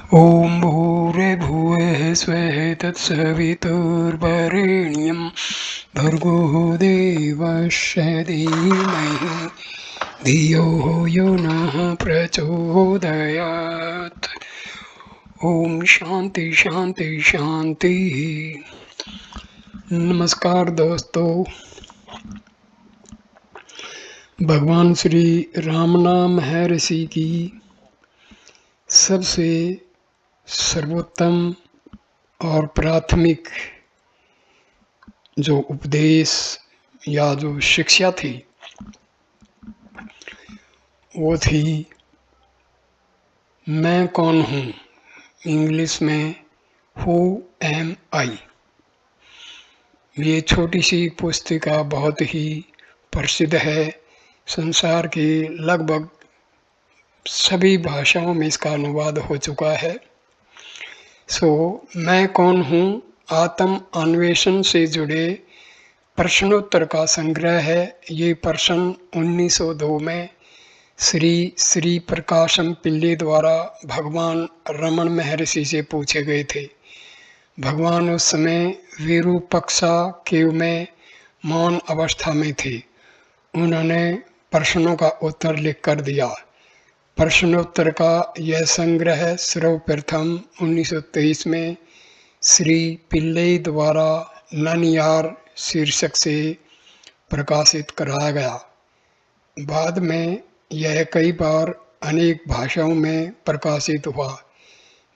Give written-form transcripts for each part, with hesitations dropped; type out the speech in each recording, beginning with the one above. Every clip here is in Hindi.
ॐ भूर्भुवः स्वः तत्सवितुर्वरेण्यं भर्गो देवस्य धीमहि धियो यो नः प्रचोदयात्। ओम शांति शांति शांति। नमस्कार दोस्तों, भगवान श्री राम नाम है ऋषि की सबसे सर्वोत्तम और प्राथमिक जो उपदेश या जो शिक्षा थी वो थी मैं कौन हूँ। इंग्लिश में हु एम आई। ये छोटी सी पुस्तिका बहुत ही प्रसिद्ध है। संसार की लगभग सभी भाषाओं में इसका अनुवाद हो चुका है। मैं कौन हूँ आत्म अन्वेषण से जुड़े प्रश्नोत्तर का संग्रह है। ये प्रश्न 1902 में श्री प्रकाशम पिल्ले द्वारा भगवान रमण महर्षि से पूछे गए थे। भगवान उस समय विरूपक्षा केव में मौन अवस्था में थे। उन्होंने प्रश्नों का उत्तर लिख कर दिया। प्रश्नोत्तर का यह संग्रह सर्वप्रथम 1923 में श्री पिल्ले द्वारा ननियार शीर्षक से प्रकाशित कराया गया। बाद में यह कई बार अनेक भाषाओं में प्रकाशित हुआ।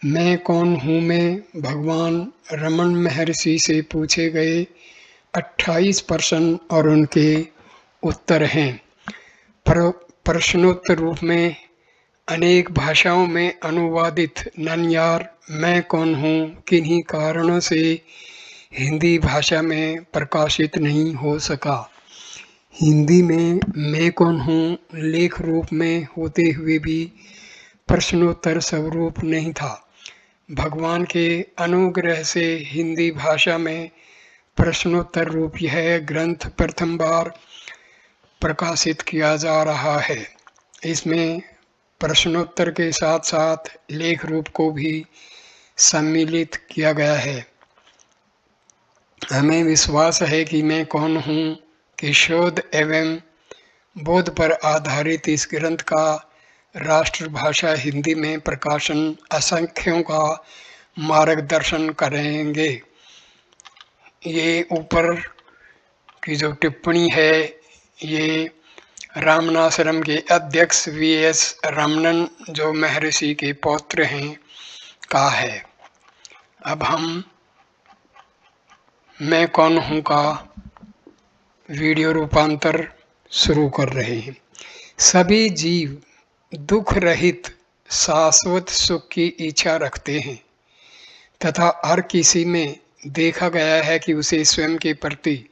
मैं कौन हूँ में भगवान रमण महर्षि से पूछे गए 28 प्रश्न और उनके उत्तर हैं। प्रश्नोत्तर रूप में अनेक भाषाओं में अनुवादित ननियार मैं कौन हूँ किन्हीं कारणों से हिंदी भाषा में प्रकाशित नहीं हो सका। हिंदी में मैं कौन हूँ लेख रूप में होते हुए भी प्रश्नोत्तर स्वरूप नहीं था। भगवान के अनुग्रह से हिंदी भाषा में प्रश्नोत्तर रूप यह ग्रंथ प्रथम बार प्रकाशित किया जा रहा है। इसमें प्रश्नोत्तर के साथ साथ लेख रूप को भी सम्मिलित किया गया है। हमें विश्वास है कि मैं कौन हूँ कि शोध एवं बोध पर आधारित इस ग्रंथ का राष्ट्रभाषा हिंदी में प्रकाशन असंख्यों का मार्गदर्शन करेंगे। ये ऊपर की जो टिप्पणी है ये रामनाश्रम के अध्यक्ष वी.एस. रमणन जो महर्षि के पौत्र हैं का है। अब हम मैं कौन हूँ का वीडियो रूपांतर शुरू कर रहे हैं। सभी जीव दुख रहित शाश्वत सुख की इच्छा रखते हैं तथा हर किसी में देखा गया है कि उसे स्वयं के प्रति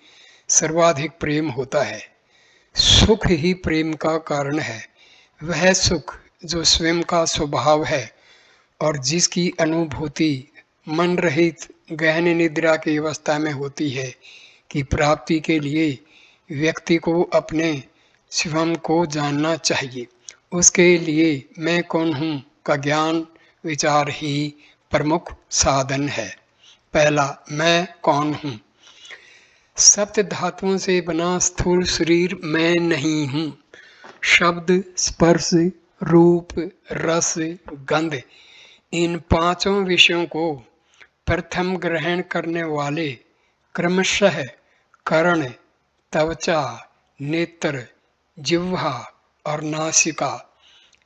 सर्वाधिक प्रेम होता है। सुख ही प्रेम का कारण है। वह सुख जो स्वयं का स्वभाव है और जिसकी अनुभूति मन रहित गहन निद्रा की अवस्था में होती है की प्राप्ति के लिए व्यक्ति को अपने शिवम को जानना चाहिए। उसके लिए मैं कौन हूँ का ज्ञान विचार ही प्रमुख साधन है। पहला, मैं कौन हूँ। सप्त धातुओं से बना स्थूल शरीर मैं नहीं हूँ। शब्द, स्पर्श, रूप, रस, गंध इन पांचों विषयों को प्रथम ग्रहण करने वाले क्रमशः कर्ण, त्वचा, नेत्र, जिह्वा और नासिका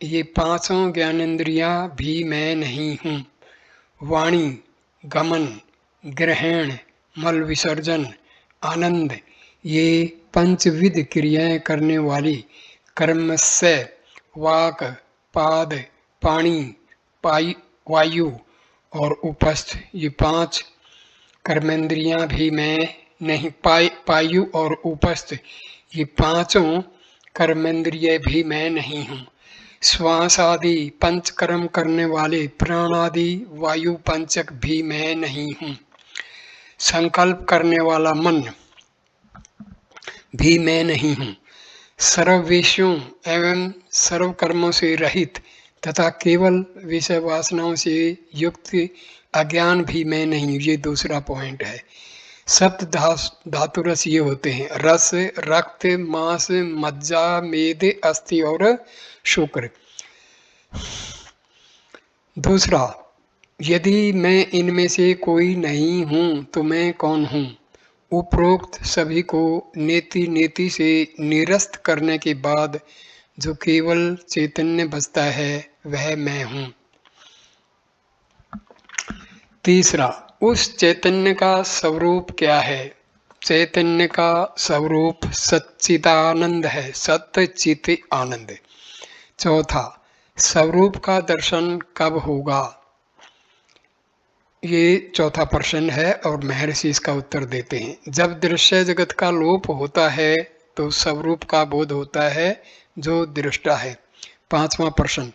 ये पांचों ज्ञानेंद्रियां भी मैं नहीं हूँ। वाणी, गमन, ग्रहण, मल विसर्जन, आनंद ये पंचविध क्रियाएं करने वाली कर्म से वाक, पाद, पाणी, वायु और उपस्थ ये पांच कर्मेंद्रियां भी मैं नहीं। पायु और उपस्थ ये पांचों कर्मेंद्रिय भी मैं नहीं हूँ। श्वास आदि पंच कर्म करने वाले प्राण आदि वायु पंचक भी मैं नहीं हूँ। संकल्प करने वाला मन भी मैं नहीं हूँ। सर्व विषयों एवं सर्व कर्मों से रहित तथा केवल विषय वासनाओं से युक्त अज्ञान भी मैं नहीं हूँ। ये दूसरा पॉइंट है। सप्त धातु रस ये होते हैं: रस, रक्त, मांस, मज्जा, मेद, अस्थि और शुक्र। दूसरा, यदि मैं इनमें से कोई नहीं हूँ तो मैं कौन हूँ? उपरोक्त सभी को नेति नेति से निरस्त करने के बाद जो केवल चैतन्य बचता है वह मैं हूँ। तीसरा, उस चैतन्य का स्वरूप क्या है? चैतन्य का स्वरूप सच्चिदानंद है, सत्य चित आनंद। चौथा, स्वरूप का दर्शन कब होगा? ये चौथा प्रश्न है और महर्षि इसका उत्तर देते हैं। जब दृश्य जगत का लोप होता है तो स्वरूप का बोध होता है जो दृष्टा है। पांचवा प्रश्न,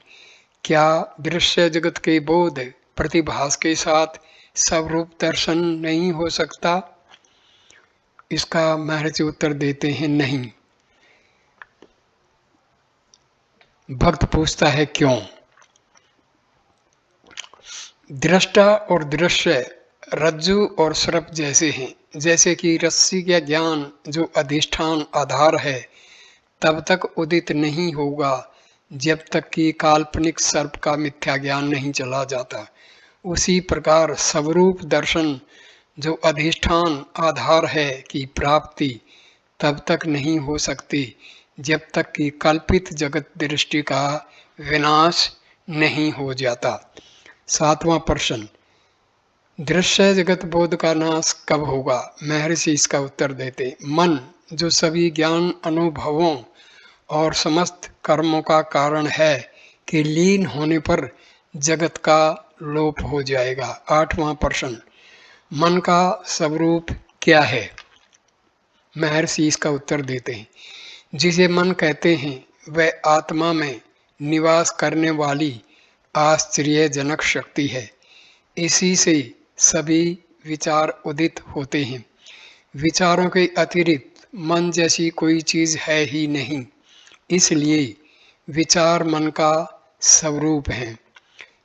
क्या दृश्य जगत के बोध प्रतिभास के साथ स्वरूप दर्शन नहीं हो सकता? इसका महर्षि उत्तर देते हैं नहीं। भक्त पूछता है क्यों? दृष्टा और दृश्य रज्जु और सर्प जैसे हैं। जैसे कि रस्सी का ज्ञान जो अधिष्ठान आधार है तब तक उदित नहीं होगा जब तक कि काल्पनिक सर्प का मिथ्या ज्ञान नहीं चला जाता, उसी प्रकार स्वरूप दर्शन जो अधिष्ठान आधार है की प्राप्ति तब तक नहीं हो सकती जब तक कि कल्पित जगत दृष्टि का विनाश नहीं हो जाता। सातवां प्रश्न, दृश्य जगत बोध का नाश कब होगा? महर्षि इसका उत्तर देते, मन जो सभी ज्ञान अनुभवों और समस्त कर्मों का कारण है कि लीन होने पर जगत का लोप हो जाएगा। आठवां प्रश्न, मन का स्वरूप क्या है? महर्षि इसका उत्तर देते हैं, जिसे मन कहते हैं वह आत्मा में निवास करने वाली आश्चर्यजनक शक्ति है। इसी से सभी विचार उदित होते हैं। विचारों के अतिरिक्त मन जैसी कोई चीज है ही नहीं, इसलिए विचार मन का स्वरूप है।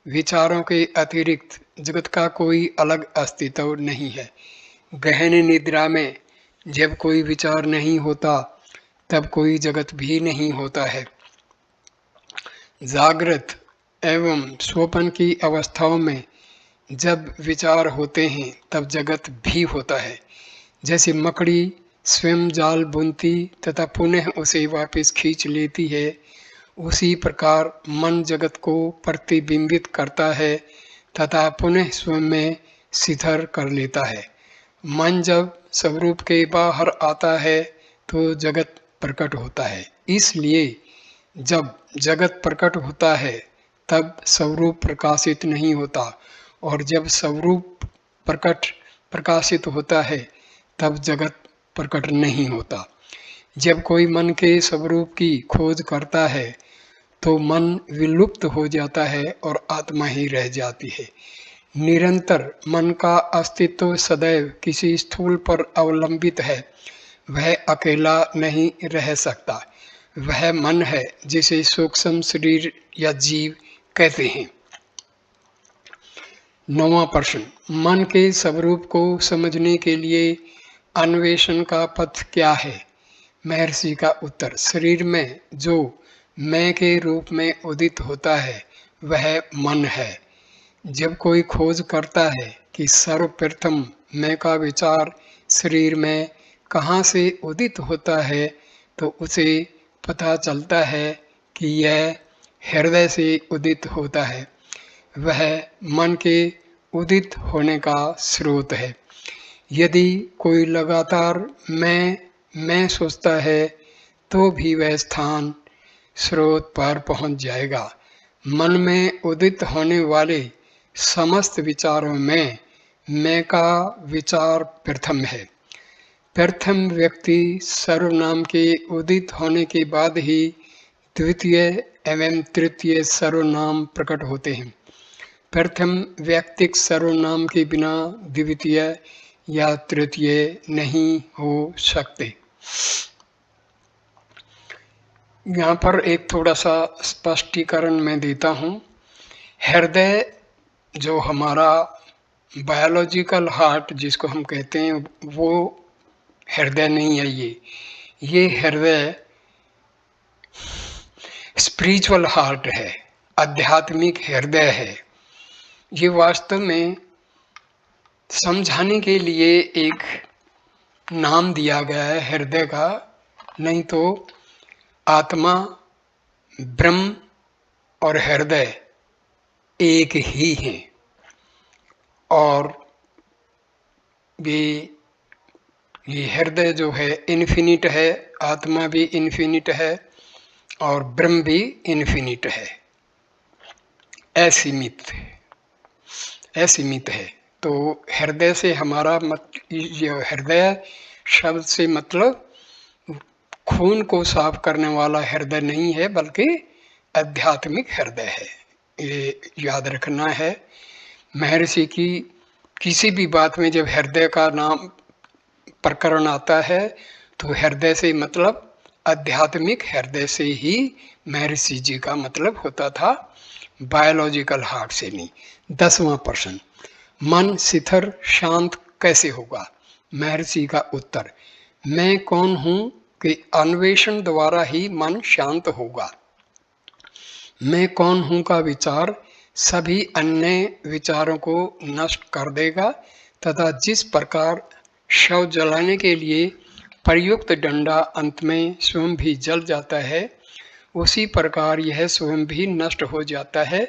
विचारों के अतिरिक्त जगत का कोई अलग अस्तित्व नहीं है। गहन निद्रा में जब कोई विचार नहीं होता तब कोई जगत भी नहीं होता है। जागृत एवं स्वप्न की अवस्थाओं में जब विचार होते हैं तब जगत भी होता है। जैसे मकड़ी स्वयं जाल बुनती तथा पुनः उसे वापस खींच लेती है, उसी प्रकार मन जगत को प्रतिबिंबित करता है तथा पुनः स्वयं में शिथिल कर लेता है। मन जब स्वरूप के बाहर आता है तो जगत प्रकट होता है। इसलिए जब जगत प्रकट होता है तब स्वरूप प्रकाशित नहीं होता, और जब स्वरूप प्रकाशित होता है तब जगत प्रकट नहीं होता। जब कोई मन के स्वरूप की खोज करता है तो मन विलुप्त हो जाता है और आत्मा ही रह जाती है। निरंतर मन का अस्तित्व सदैव किसी स्थूल पर अवलंबित है। वह अकेला नहीं रह सकता। वह मन है जिसे सूक्ष्म शरीर या जीव कहते हैं। नौवां प्रश्न, मन के स्वरूप को समझने के लिए अन्वेषण का पथ क्या है? महर्षि का उत्तर, शरीर में जो मैं के रूप में उदित होता है वह मन है। जब कोई खोज करता है कि सर्वप्रथम मैं का विचार शरीर में कहाँ से उदित होता है तो उसे पता चलता है कि यह हृदय से उदित होता है। वह मन के उदित होने का स्रोत है। यदि कोई लगातार मैं सोचता है तो भी वह स्थान स्रोत पर पहुंच जाएगा। मन में उदित होने वाले समस्त विचारों में मैं का विचार प्रथम है। प्रथम व्यक्ति सर्वनाम के उदित होने के बाद ही द्वितीय एवं तृतीय सर्वनाम प्रकट होते हैं। प्रथम व्यक्तिक सर्वनाम के बिना द्वितीय या तृतीय नहीं हो सकते। यहाँ पर एक थोड़ा सा स्पष्टीकरण मैं देता हूँ। हृदय जो हमारा बायोलॉजिकल हार्ट जिसको हम कहते हैं, वो हृदय नहीं है। ये हृदय स्पिरिचुअल हार्ट है, आध्यात्मिक हृदय है। ये वास्तव में समझाने के लिए एक नाम दिया गया है हृदय का, नहीं तो आत्मा, ब्रह्म और हृदय एक ही हैं। और ये हृदय जो है इन्फिनिट है, आत्मा भी इन्फिनिट है और ब्रह्म भी इन्फिनिट है, असीमित है। तो हृदय से हमारा हृदय शब्द से मतलब खून को साफ करने वाला हृदय नहीं है, बल्कि आध्यात्मिक हृदय है। ये याद रखना है। महर्षि की किसी भी बात में जब हृदय का नाम प्रकरण आता है तो हृदय से मतलब आध्यात्मिक हृदय से ही महर्षि जी का मतलब होता था, बायोलॉजिकल हार्ट से नहीं। 10वां प्रश्न, मन शिथिल शांत कैसे होगा? महर्षि का उत्तर, मैं कौन हूँ कि अन्वेषण द्वारा ही मन शांत होगा। मैं कौन हूँ का विचार सभी अन्य विचारों को नष्ट कर देगा तथा जिस प्रकार शव जलाने के लिए प्रयुक्त डंडा अंत में स्वयं भी जल जाता है, उसी प्रकार यह स्वयं भी नष्ट हो जाता है,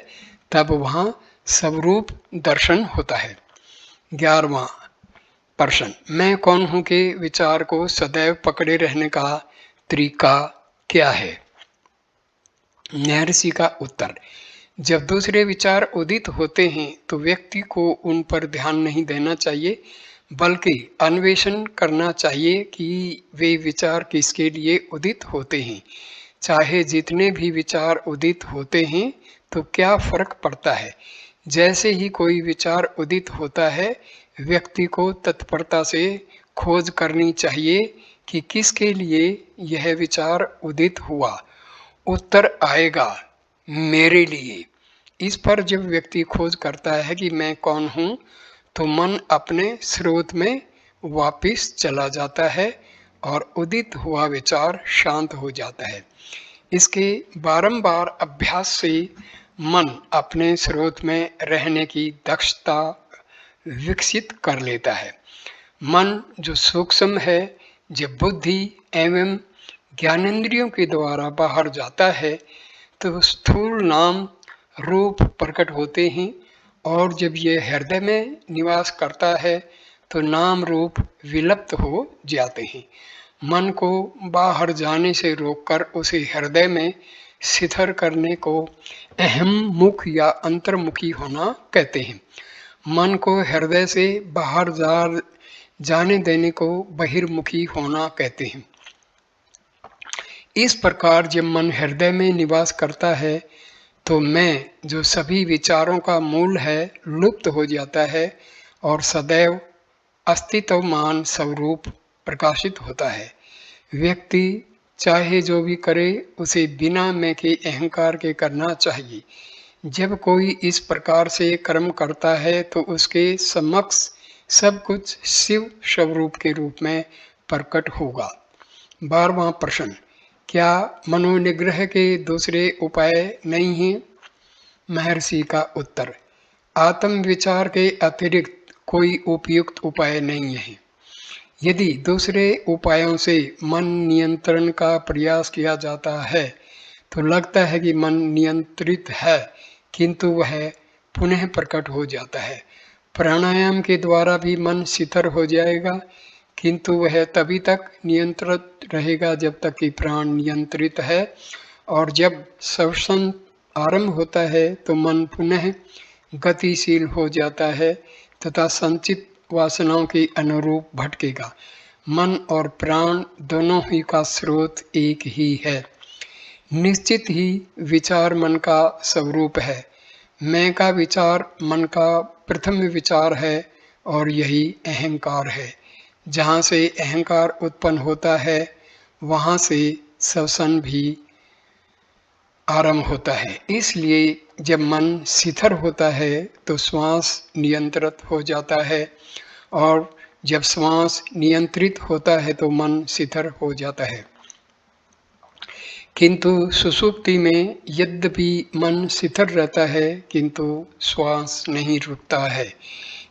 तब वहाँ स्वरूप दर्शन होता है। 11वां प्रश्न, मैं कौन हूँ के विचार को सदैव पकड़े रहने का तरीका क्या है? महर्षि का उत्तर, जब दूसरे उदित उदित होते हैं तो व्यक्ति को उन पर ध्यान नहीं देना चाहिए, बल्कि अन्वेषण करना चाहिए कि वे विचार किसके लिए उदित होते हैं। चाहे जितने भी विचार उदित होते हैं तो क्या फर्क पड़ता है। जैसे ही कोई विचार उदित होता है, व्यक्ति को तत्परता से खोज करनी चाहिए कि किसके लिए यह विचार उदित हुआ। उत्तर आएगा, मेरे लिए। इस पर जब व्यक्ति खोज करता है कि मैं कौन हूँ, तो मन अपने स्रोत में वापस चला जाता है और उदित हुआ विचार शांत हो जाता है। इसके बारंबार अभ्यास से मन अपने स्रोत में रहने की दक्षता विकसित कर लेता है। मन जो सूक्ष्म है, जब बुद्धि एवं ज्ञानेंद्रियों के द्वारा बाहर जाता है तो स्थूल नाम रूप प्रकट होते हैं, और जब ये हृदय में निवास करता है तो नाम रूप विलुप्त हो जाते हैं। मन को बाहर जाने से रोककर उसे हृदय में स्थिर करने को अहम मुख या अंतर्मुखी होना कहते हैं। मन को हृदय से बाहर जाने देने को बहिर्मुखी होना कहते हैं। इस प्रकार जब मन हृदय में निवास करता है तो मैं जो सभी विचारों का मूल है लुप्त हो जाता है और सदैव अस्तित्वमान स्वरूप प्रकाशित होता है। व्यक्ति चाहे जो भी करे उसे बिना मैं के अहंकार के करना चाहिए। जब कोई इस प्रकार से कर्म करता है तो उसके समक्ष सब कुछ शिव स्वरूप के रूप में प्रकट होगा। 12वां प्रश्न, क्या मनोनिग्रह के दूसरे उपाय नहीं हैं? महर्षि का उत्तर, आत्म विचार के अतिरिक्त कोई उपयुक्त उपाय नहीं है। यदि दूसरे उपायों से मन नियंत्रण का प्रयास किया जाता है तो लगता है कि मन नियंत्रित है, किंतु वह पुनः प्रकट हो जाता है। प्राणायाम के द्वारा भी मन शिथिल हो जाएगा, किंतु वह तभी तक नियंत्रित रहेगा जब तक कि प्राण नियंत्रित है, और जब श्वसन आरंभ होता है तो मन पुनः गतिशील हो जाता है तथा संचित वासनाओं के अनुरूप भटकेगा। मन और प्राण दोनों ही का स्रोत एक ही है। निश्चित ही विचार मन का स्वरूप है। मैं का विचार मन का प्रथम विचार है और यही अहंकार है। जहाँ से अहंकार उत्पन्न होता है वहाँ से श्वसन भी आरंभ होता है। इसलिए जब मन शिथिल होता है तो श्वास नियंत्रित हो जाता है, और जब श्वास नियंत्रित होता है तो मन शिथिल हो जाता है। किंतु सुषुप्ति में यद्यपि मन शिथिल रहता है किंतु श्वास नहीं रुकता है।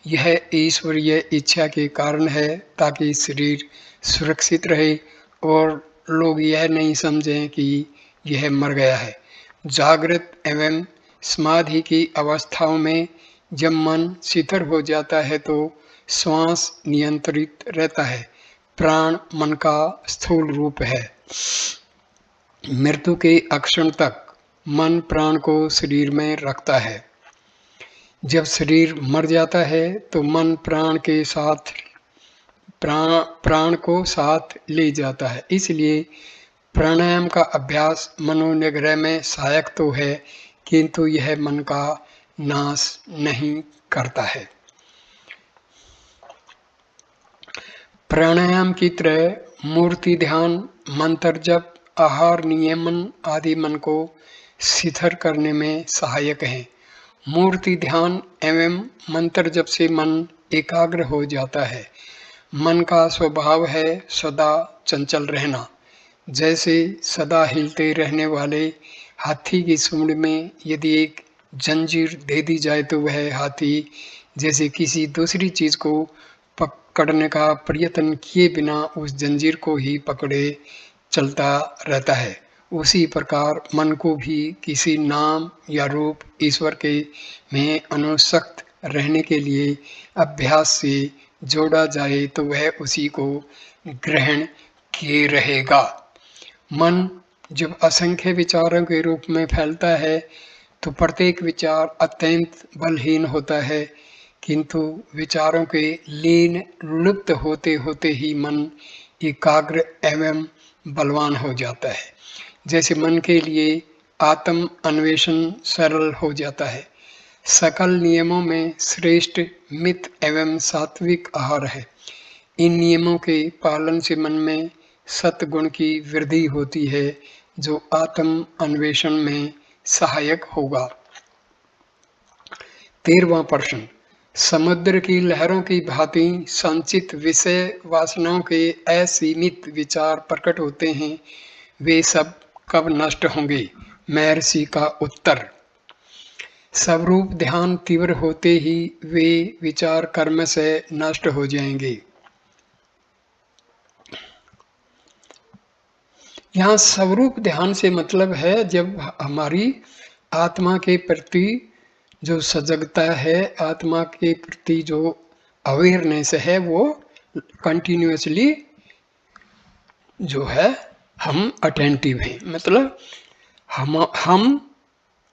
यह ईश्वरीय इच्छा के कारण है, ताकि शरीर सुरक्षित रहे और लोग यह नहीं समझें कि यह मर गया है। जागृत एवं समाधि की अवस्थाओं में जब मन शिथिल हो जाता है तो श्वास नियंत्रित रहता है। प्राण मन का स्थूल रूप है। मृत्यु के क्षण तक मन प्राण को शरीर में रखता है। जब शरीर मर जाता है तो मन प्राण को साथ ले जाता है। इसलिए प्राणायाम का अभ्यास मनोनिग्रह में सहायक तो है, किंतु यह मन का नाश नहीं करता है। प्राणायाम की तरह मूर्ति ध्यान, मंत्र जप, आहार नियमन आदि मन को शिथिल करने में सहायक हैं। मूर्ति ध्यान एवं मंत्र जप से मन एकाग्र हो जाता है। मन का स्वभाव है सदा चंचल रहना। जैसे सदा हिलते रहने वाले हाथी की सूंड में यदि एक जंजीर दे दी जाए तो वह हाथी जैसे किसी दूसरी चीज को पकड़ने का प्रयत्न किए बिना उस जंजीर को ही पकड़े चलता रहता है। उसी प्रकार मन को भी किसी नाम या रूप ईश्वर के में अनुसक्त रहने के लिए अभ्यास से जोड़ा जाए तो वह उसी को ग्रहण किए रहेगा। मन जब असंख्य विचारों के रूप में फैलता है तो प्रत्येक विचार अत्यंत बलहीन होता है, किंतु विचारों के लीन लुप्त होते होते ही मन एकाग्र एवं बलवान हो जाता है। जैसे मन के लिए आत्म अन्वेषण सरल हो जाता है। सकल नियमों में श्रेष्ठ मित एवं सात्विक आहार है। इन नियमों के पालन से मन में सत्गुण की वृद्धि होती है, जो आत्म अन्वेषण में सहायक होगा। 13वां प्रश्न, समुद्र की लहरों की भांति संचित विषय वासनाओं के असीमित विचार प्रकट होते हैं, वे सब कब नष्ट होंगे? महर्षि का उत्तर, स्वरूप ध्यान तीव्र होते ही वे विचार कर्म से नष्ट हो जाएंगे। यहाँ स्वरूप ध्यान से मतलब है जब हमारी आत्मा के प्रति जो सजगता है, आत्मा के प्रति जो अवेयरनेस है, वो कंटिन्यूअसली जो है हम अटेंटिव हैं। मतलब हम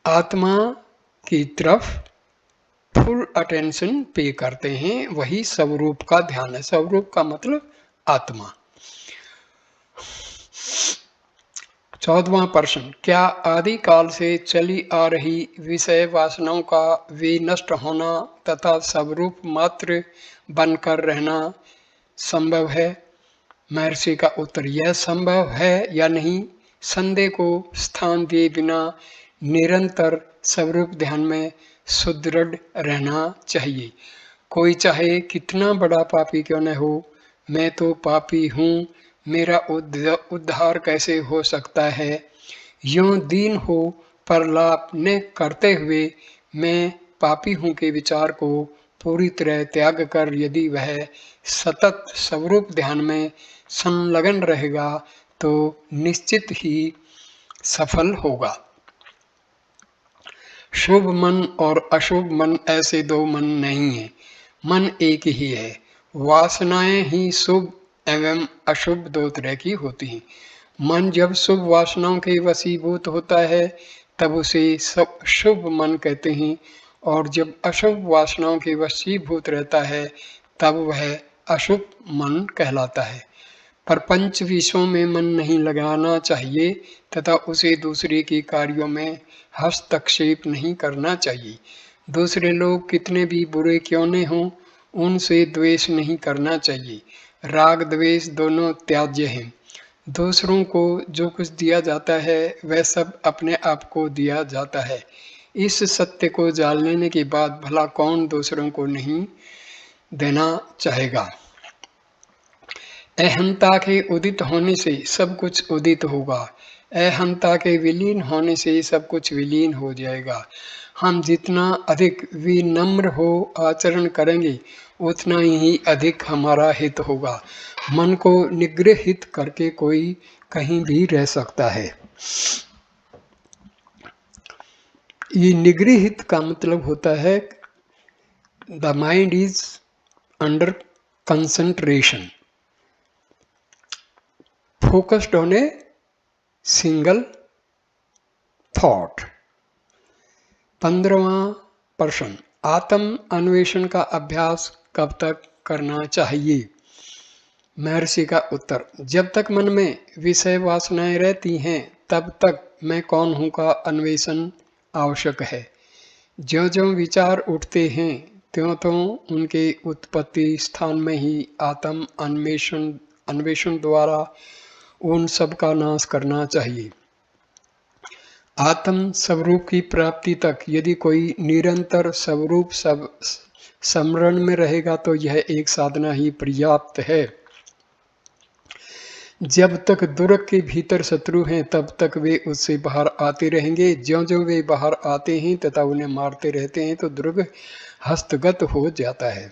आत्मा की तरफ फुल अटेंशन पे करते हैं, वही स्वरूप का ध्यान है। स्वरूप का मतलब आत्मा। 14वां प्रश्न, क्या आदिकाल से चली आ रही विषय वासनाओं का विनष्ट होना तथा स्वरूप मात्र बनकर रहना संभव है? महर्षि का उत्तर, यह संभव है या नहीं, संदेह को स्थान दिए बिना निरंतर स्वरूप ध्यान में सुदृढ़ रहना चाहिए। कोई चाहे कितना बड़ा पापी क्यों न हो, मैं तो पापी हूँ, मेरा उद्धार कैसे हो सकता है, यूं दीन हो प्रलाप न करते हुए मैं पापी हूँ के विचार को पूरी तरह त्याग कर यदि वह सतत स्वरूप ध्यान में संलग्न रहेगा तो निश्चित ही सफल होगा। शुभ मन और अशुभ मन ऐसे दो मन नहीं है, मन एक ही है। वासनाएं ही शुभ एवं अशुभ दो तरह की होती हैं। मन जब शुभ वासनाओं के वशीभूत होता है तब उसे शुभ मन कहते हैं, और जब अशुभ वासनाओं के वशीभूत रहता है तब वह अशुभ मन कहलाता है। पर पंच विषयों में मन नहीं लगाना चाहिए तथा उसे दूसरे के कार्यों में हस्तक्षेप नहीं करना चाहिए। दूसरे लोग कितने भी बुरे क्यों न हों, उनसे द्वेष नहीं करना चाहिए। राग द्वेष दोनों त्याज्य हैं। दूसरों को जो कुछ दिया जाता है वह सब अपने आप को दिया जाता है। इस सत्य को जान लेने के बाद भला कौन दूसरों को नहीं देना चाहेगा। अहंता के उदित होने से सब कुछ उदित होगा, अहंता के विलीन होने से सब कुछ विलीन हो जाएगा। हम जितना अधिक विनम्र हो आचरण करेंगे उतना ही अधिक हमारा हित होगा। मन को निग्रहित करके कोई कहीं भी रह सकता है। ये निगृहित का मतलब होता है the mind is under concentration, focused on a single thought. 15वां प्रश्न, आत्म अन्वेषण का अभ्यास कब तक करना चाहिए? महर्षि का उत्तर, जब तक मन में विषय वासनाएं रहती हैं तब तक मैं कौन हूं का अन्वेषण आवश्यक है। ज्यों ज्यों विचार उठते हैं त्यों त्यों उनके उत्पत्ति स्थान में ही आत्म अन्वेषण द्वारा उन सब का नाश करना चाहिए। आत्म स्वरूप की प्राप्ति तक यदि कोई निरंतर स्वरूप स्मरण में रहेगा तो यह एक साधना ही पर्याप्त है। जब तक दुर्ग के भीतर शत्रु हैं तब तक वे उससे बाहर आते रहेंगे। ज्यों ज्यों वे बाहर आते हैं तथा उन्हें मारते रहते हैं तो दुर्ग हस्तगत हो जाता है।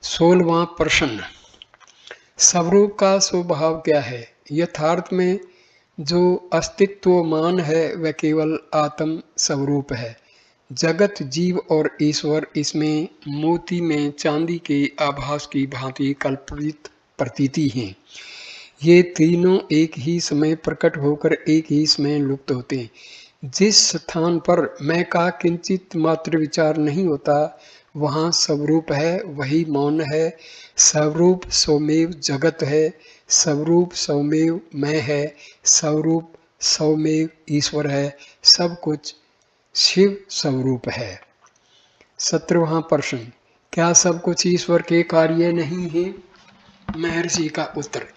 16वां प्रश्न, स्वरूप का स्वभाव क्या है? यथार्थ में जो अस्तित्वमान है वह केवल आत्म स्वरूप है। जगत, जीव और ईश्वर इसमें मोती में चांदी के आभास की भांति कल्पित प्रतीति हैं। ये तीनों एक ही समय प्रकट होकर एक ही समय लुप्त होते हैं। जिस स्थान पर मैं का किंचित मात्र विचार नहीं होता वहाँ स्वरूप है, वही मौन है। स्वरूप स्वमेव जगत है, स्वरूप स्वमेव मैं है, स्वरूप स्वमेव ईश्वर है, सब कुछ शिव स्वरूप है। 17वां प्रश्न, क्या सब कुछ ईश्वर के कार्य नहीं है? महर्षि का उत्तर,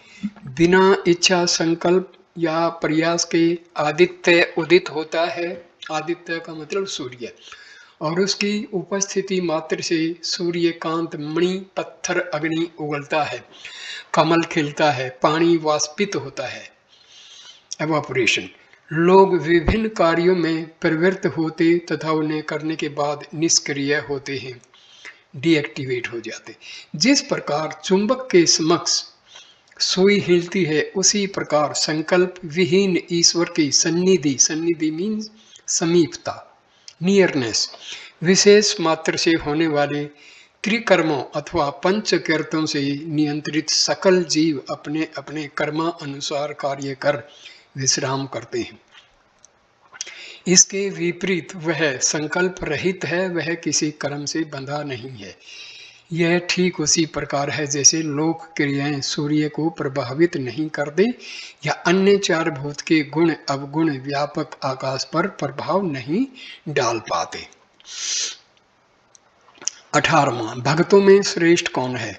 बिना इच्छा संकल्प या प्रयास के आदित्य उदित होता है। आदित्य का मतलब सूर्य, और उसकी उपस्थिति मात्र से सूर्यकांत मणि पत्थर अग्नि उगलता है, कमल खिलता है, पानी वाष्पित होता है, एवापोरेशन। लोग विभिन्न कार्यों में प्रवृत्त होते तथा उन्हें करने के बाद निष्क्रिय होते हैं, डीएक्टिवेट हो जाते। जिस प्रकार चुंबक के समक्ष सुई हिलती है उसी प्रकार संकल्प विहीन ईश्वर की सन्निधि, सन्निधि मीन्स समीपता, नियरनेस, विशेष मात्र से होने वाले त्रिकर्मों अथवा पंचकृतों से नियंत्रित सकल जीव अपने अपने कर्मा अनुसार कार्य कर विश्राम करते हैं। इसके विपरीत वह संकल्प रहित है, वह किसी कर्म से बंधा नहीं है। यह ठीक उसी प्रकार है जैसे लोक क्रियाएं सूर्य को प्रभावित नहीं करते या अन्य चार भूत के गुण अवगुण व्यापक आकाश पर प्रभाव नहीं डाल पाते। 18वां, भक्तों में श्रेष्ठ कौन है?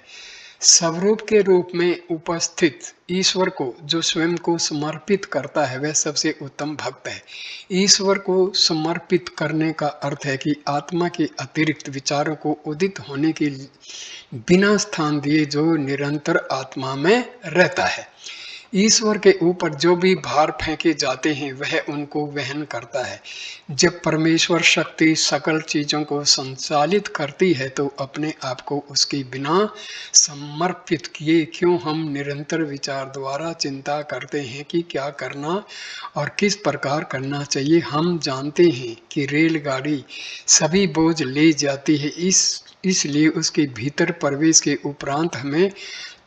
स्वरूप के रूप में उपस्थित ईश्वर को जो स्वयं को समर्पित करता है वह सबसे उत्तम भक्त है। ईश्वर को समर्पित करने का अर्थ है कि आत्मा के अतिरिक्त विचारों को उदित होने के बिना स्थान दिए जो निरंतर आत्मा में रहता है। ईश्वर के ऊपर जो भी भार फेंके जाते हैं वह उनको वहन करता है। जब परमेश्वर शक्ति सकल चीजों को संचालित करती है तो अपने आप को उसके बिना समर्पित किए क्यों हम निरंतर विचार द्वारा चिंता करते हैं कि क्या करना और किस प्रकार करना चाहिए। हम जानते हैं कि रेलगाड़ी सभी बोझ ले जाती है, इसलिए उसके भीतर प्रवेश के उपरांत हमें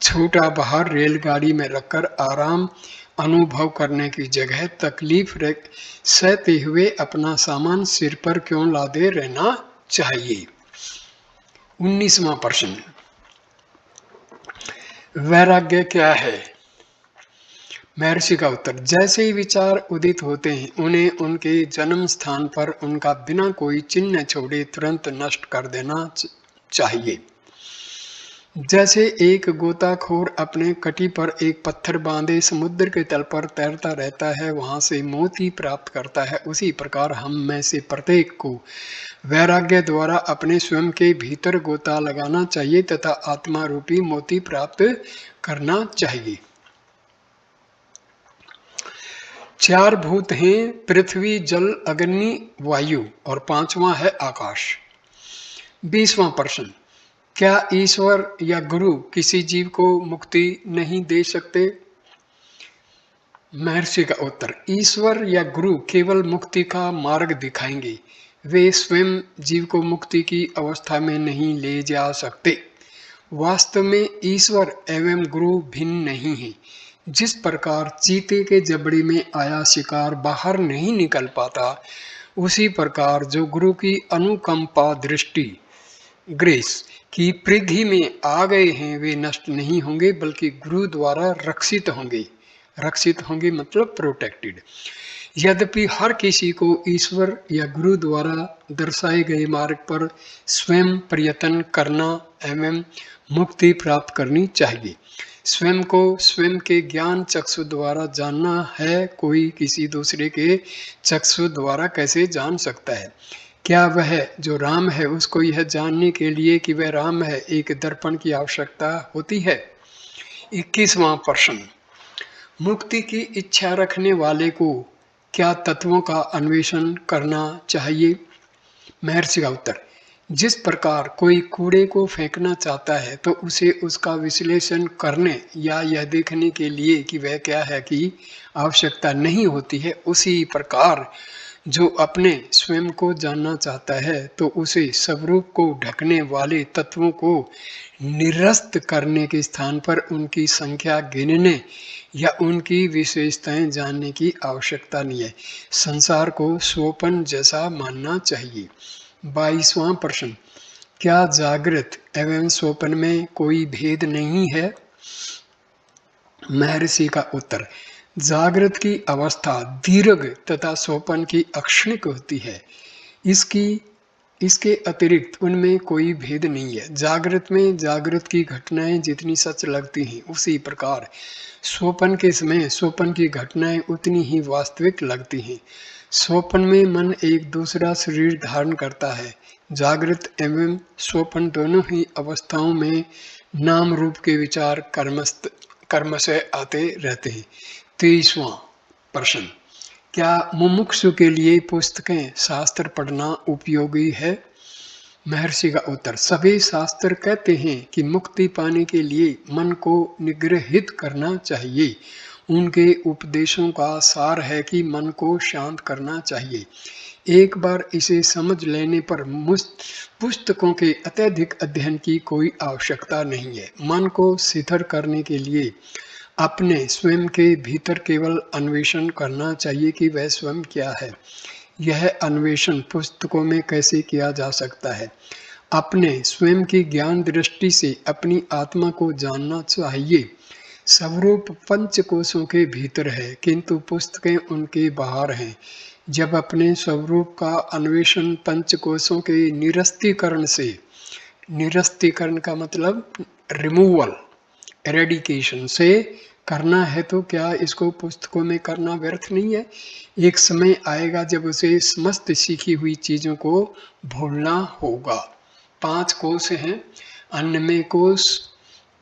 छोटा बाहर रेलगाड़ी में रखकर आराम अनुभव करने की जगह तकलीफ सहते हुए अपना सामान सिर पर क्यों लादे रहना चाहिए। 19वां प्रश्न, वैराग्य क्या है? महर्षि का उत्तर, जैसे ही विचार उदित होते हैं उन्हें उनके जन्म स्थान पर उनका बिना कोई चिन्ह छोड़े तुरंत नष्ट कर देना चाहिए। जैसे एक गोताखोर अपने कटी पर एक पत्थर बांधे समुद्र के तल पर तैरता रहता है, वहां से मोती प्राप्त करता है, उसी प्रकार हम में से प्रत्येक को वैराग्य द्वारा अपने स्वयं के भीतर गोता लगाना चाहिए तथा आत्मा रूपी मोती प्राप्त करना चाहिए। 4 भूत हैं, पृथ्वी, जल, अग्नि, वायु, और 5वां है आकाश। 20वां प्रश्न, क्या ईश्वर या गुरु किसी जीव को मुक्ति नहीं दे सकते? महर्षि का उत्तर, ईश्वर या गुरु केवल मुक्ति का मार्ग दिखाएंगे, वे स्वयं जीव को मुक्ति की अवस्था में नहीं ले जा सकते। वास्तव में ईश्वर एवं गुरु भिन्न नहीं है। जिस प्रकार चीते के जबड़े में आया शिकार बाहर नहीं निकल पाता, उसी प्रकार जो गुरु की अनुकंपा दृष्टि ग्रेस की परिधि में आ गए हैं, वे नष्ट नहीं होंगे बल्कि गुरु द्वारा रक्षित होंगे। रक्षित होंगे मतलब प्रोटेक्टेड। यद्यपि हर किसी को ईश्वर या गुरु द्वारा दर्शाए गए मार्ग पर स्वयं प्रयत्न करना एवं मुक्ति प्राप्त करनी चाहिए। स्वयं को स्वयं के ज्ञान चक्षु द्वारा जानना है, कोई किसी दूसरे के चक्षु द्वारा कैसे जान सकता है? क्या वह जो राम है उसको यह जानने के लिए कि वह राम है एक दर्पण की आवश्यकता होती है? 21वां प्रश्न, मुक्ति की इच्छा रखने वाले को क्या तत्वों का अन्वेषण करना चाहिए? महर्षि का उत्तर, जिस प्रकार कोई कूड़े को फेंकना चाहता है तो उसे उसका विश्लेषण करने या यह देखने के लिए कि वह क्या है की आवश्यकता नहीं होती है, उसी प्रकार जो अपने स्वयं को जानना चाहता है तो उसे स्वरूप को ढकने वाले तत्वों को निरस्त करने के स्थान पर उनकी संख्या गिनने या उनकी विशेषताएं जानने की आवश्यकता नहीं है। संसार को स्वप्न जैसा मानना चाहिए। 22वां प्रश्न, क्या जागृत एवं स्वप्न में कोई भेद नहीं है? महर्षि का उत्तर, जागृत की अवस्था दीर्घ तथा स्वप्न की अक्षणिक होती है। इसके अतिरिक्त उनमें कोई भेद नहीं है। जागृत में जागृत की घटनाएं जितनी सच लगती हैं, उसी प्रकार स्वप्न के समय स्वप्न की घटनाएं उतनी ही वास्तविक लगती हैं। स्वप्न में मन एक दूसरा शरीर धारण करता है। जागृत एवं स्वप्न दोनों ही अवस्थाओं में नाम रूप के विचार कर्म से आते रहते हैं। 23वां प्रश्न, क्या मुमुक्षु के लिए पुस्तकें शास्त्र पढ़ना उपयोगी है? महर्षि का उत्तर, सभी शास्त्र कहते हैं कि मुक्ति पाने के लिए मन को निग्रहित करना चाहिए। उनके उपदेशों का सार है कि मन को शांत करना चाहिए। एक बार इसे समझ लेने पर पुस्तकों के अत्यधिक अध्ययन की कोई आवश्यकता नहीं है। मन को शिथिल करने के लिए अपने स्वयं के भीतर केवल अन्वेषण करना चाहिए कि वह स्वयं क्या है। यह अन्वेषण पुस्तकों में कैसे किया जा सकता है? अपने स्वयं की ज्ञान दृष्टि से अपनी आत्मा को जानना चाहिए। स्वरूप पंचकोशों के भीतर है, किंतु पुस्तकें उनके बाहर हैं। जब अपने स्वरूप का अन्वेषण पंचकोशों के निरस्तीकरण से, निरस्तीकरण का मतलब रिमूवल, एरेडिकेशन से करना है, तो क्या इसको पुस्तकों में करना व्यर्थ नहीं है? एक समय आएगा जब उसे समस्त सीखी हुई चीजों को भूलना होगा। 5 कोश हैं, अन्नमय कोश,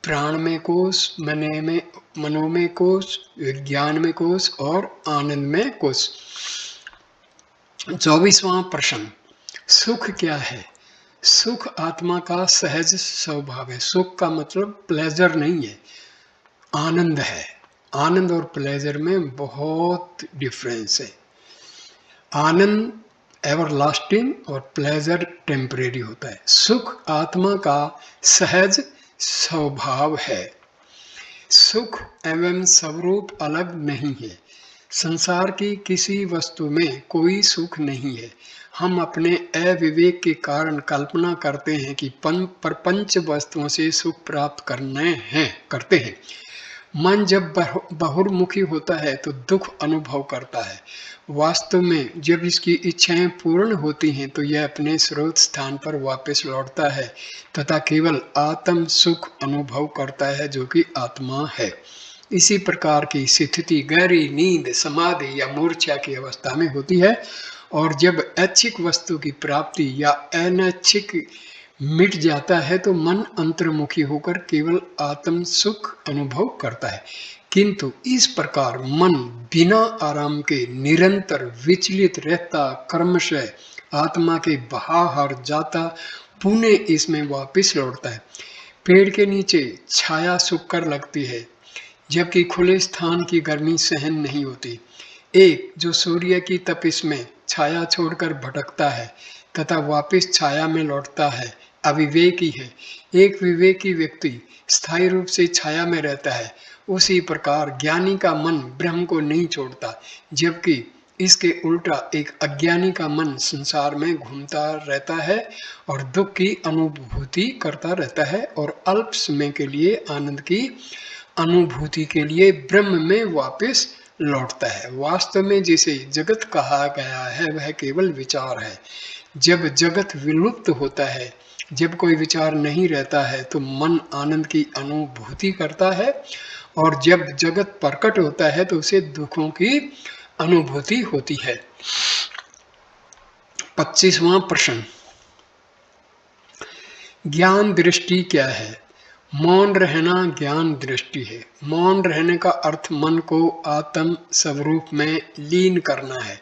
प्राणमय कोश, मनोमय कोश, विज्ञानमय कोश और आनंदमय कोश। 24वां प्रश्न, सुख क्या है? सुख आत्मा का सहज स्वभाव है। सुख का मतलब प्लेजर नहीं है, आनंद है। आनंद और प्लेजर में बहुत डिफरेंस है। आनंद एवरलास्टिंग और प्लेजर टेम्परेरी होता है। सुख आत्मा का सहज स्वभाव है। सुख एवं स्वरूप अलग नहीं है। संसार की किसी वस्तु में कोई सुख नहीं है। हम अपने अविवेक के कारण कल्पना करते हैं कि प्रपंच वस्तुओं से सुख प्राप्त करते हैं। मन जब बहुर्मुखी होता है तो दुख अनुभव करता है। वास्तव में जब इसकी इच्छाएं पूर्ण होती हैं तो यह अपने स्रोत स्थान पर वापस लौटता है तथा केवल आत्म सुख अनुभव करता है जो कि आत्मा है। इसी प्रकार की स्थिति गहरी नींद, समाधि या मूर्छा की अवस्था में होती है और जब ऐच्छिक वस्तु की प्राप्ति या अनैच्छिक मिट जाता है तो मन अंतर्मुखी होकर केवल आत्म सुख अनुभव करता है। किंतु इस प्रकार मन बिना आराम के निरंतर विचलित रहता, क्रमशः आत्मा के बाहर जाता, पुनः इसमें वापस लौटता है। पेड़ के नीचे छाया सुखकर लगती है जबकि खुले स्थान की गर्मी सहन नहीं होती। एक जो सूर्य की तपिश में छाया छोड़कर भटकता है तथा वापस छाया में लौटता है, अविवेकी है। एक विवेकी व्यक्ति स्थायी रूप से छाया में रहता है। उसी प्रकार ज्ञानी का मन ब्रह्म को नहीं छोड़ता, जबकि इसके उल्टा एक अज्ञानी का मन संसार में घूमता रहता है और दुख की अनुभूति करता रहता है और अल्प समय के लिए आनंद की अनुभूति के लिए ब्रह्म में वापस लौटता है। वास्तव में जिसे जगत कहा गया है वह केवल विचार है। जब जगत विलुप्त होता है, जब कोई विचार नहीं रहता है तो मन आनंद की अनुभूति करता है और जब जगत प्रकट होता है तो उसे दुखों की अनुभूति होती है। 25वां प्रश्न, ज्ञान दृष्टि क्या है? मौन रहना ज्ञान दृष्टि है। मौन रहने का अर्थ मन को आत्म स्वरूप में लीन करना है।